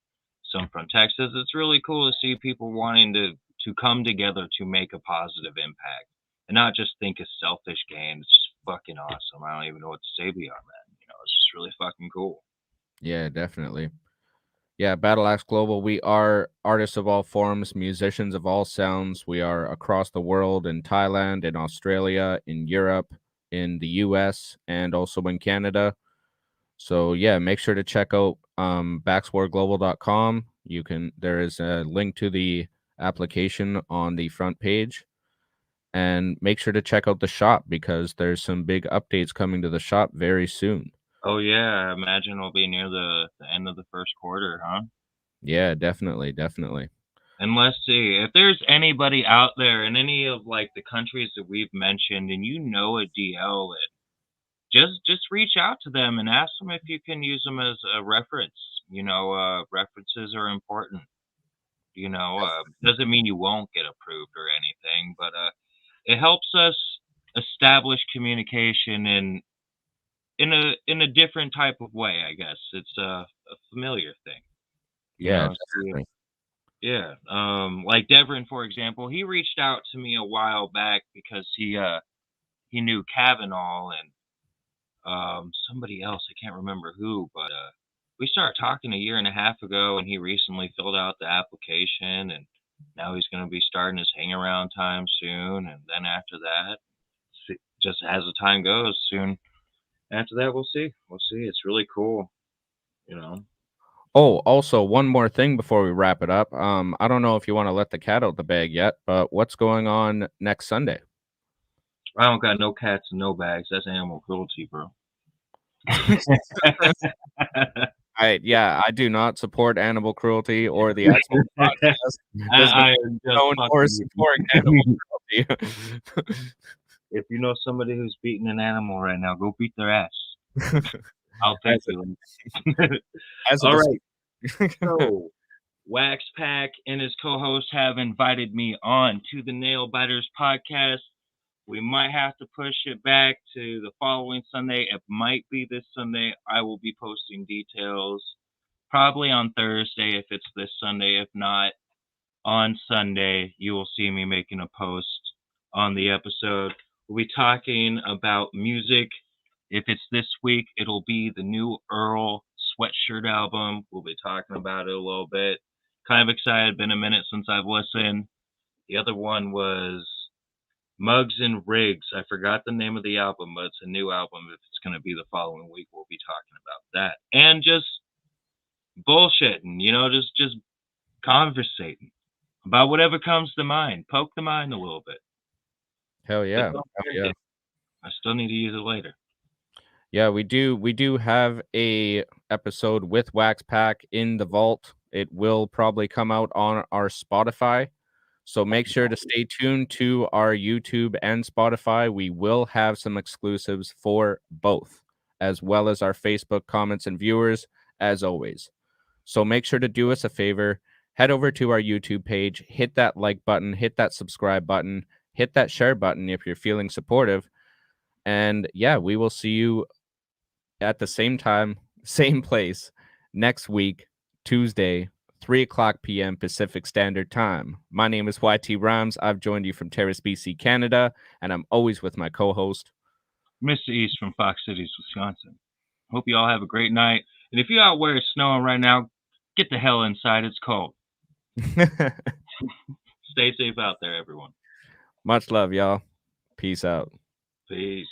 some from Texas. It's really cool to see people wanting to come together to make a positive impact and not just think of selfish gain. It's just fucking awesome. I don't even know what to say beyond that. It's just really fucking cool. Yeah, definitely. Yeah, Battle Axe Global, we are artists of all forms, musicians of all sounds. We are across the world, in Thailand, in Australia, in Europe, in the US, and also in Canada. So yeah, make sure to check out backswarglobal.com. There is a link to the application on the front page. And make sure to check out the shop because there's some big updates coming to the shop very soon. Oh yeah, I imagine it'll be near the end of the first quarter, huh? Yeah, definitely. And let's see if there's anybody out there in any of like the countries that we've mentioned, and you know a DL, just reach out to them and ask them if you can use them as a reference. References are important. Doesn't mean you won't get approved or anything, but it helps us establish communication in a different type of way. I guess it's a familiar thing. Definitely. Yeah. Like Devon, for example, he reached out to me a while back because he knew Kavanaugh and somebody else. I can't remember who, but we started talking a year and a half ago, and he recently filled out the application, and now he's going to be starting his hang around time soon. And then after that, just as the time goes, soon after that, we'll see. It's really cool, Oh, also one more thing before we wrap it up. I don't know if you want to let the cat out the bag yet, but what's going on next Sunday? I don't got no cats and no bags. That's animal cruelty, bro. I do not support animal cruelty or the actual podcast. I am just or supporting animal cruelty. If you know somebody who's beating an animal right now, go beat their ass. I'll thank you. All right. So, Wax Pack and his co-host have invited me on to the Nail Biters podcast. We might have to push it back to the following Sunday. It might be this Sunday. I will be posting details probably on Thursday if it's this Sunday. If not, on Sunday, you will see me making a post on the episode. We'll be talking about music. If it's this week, it'll be the new Earl Sweatshirt album. We'll be talking about it a little bit. Kind of excited. Been a minute since I've listened. The other one was Mugs and Rigs. I forgot the name of the album, but it's a new album. If it's going to be the following week, we'll be talking about that. And just bullshitting, just conversating about whatever comes to mind. Poke the mind a little bit. Hell yeah. But don't Hell forget, yeah. I still need to use it later. Yeah, we do have a episode with Wax Pack in the vault. It will probably come out on our Spotify. So make sure to stay tuned to our YouTube and Spotify. We will have some exclusives for both, as well as our Facebook comments and viewers, as always. So make sure to do us a favor. Head over to our YouTube page, hit that like button, hit that subscribe button, hit that share button if you're feeling supportive. And yeah, we will see you at the same time, same place next week, Tuesday, 3:00 p.m. Pacific Standard Time. My name is YT Rhymes. I've joined you from Terrace, BC, Canada, and I'm always with my co-host, Mr. East from Fox Cities, Wisconsin. Hope you all have a great night. And if you're out where it's snowing right now, get the hell inside. It's cold. Stay safe out there, everyone. Much love, y'all. Peace out. Peace.